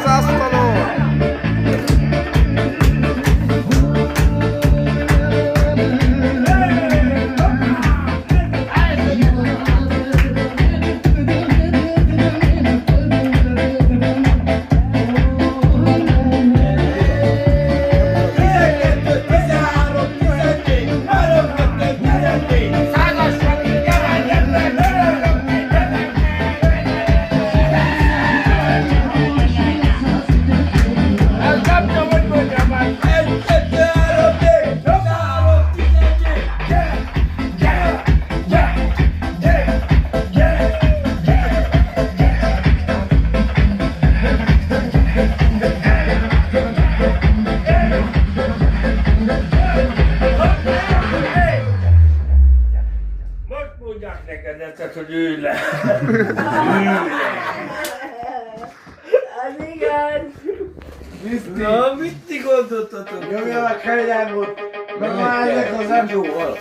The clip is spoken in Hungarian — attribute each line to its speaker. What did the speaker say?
Speaker 1: asztalon!
Speaker 2: Neked ezt, hogy ülj le.
Speaker 3: Az igaz.
Speaker 2: Na, mit ti gondoltatok?
Speaker 4: Nyomja a kegyelmot, meg már ezek az anyóval.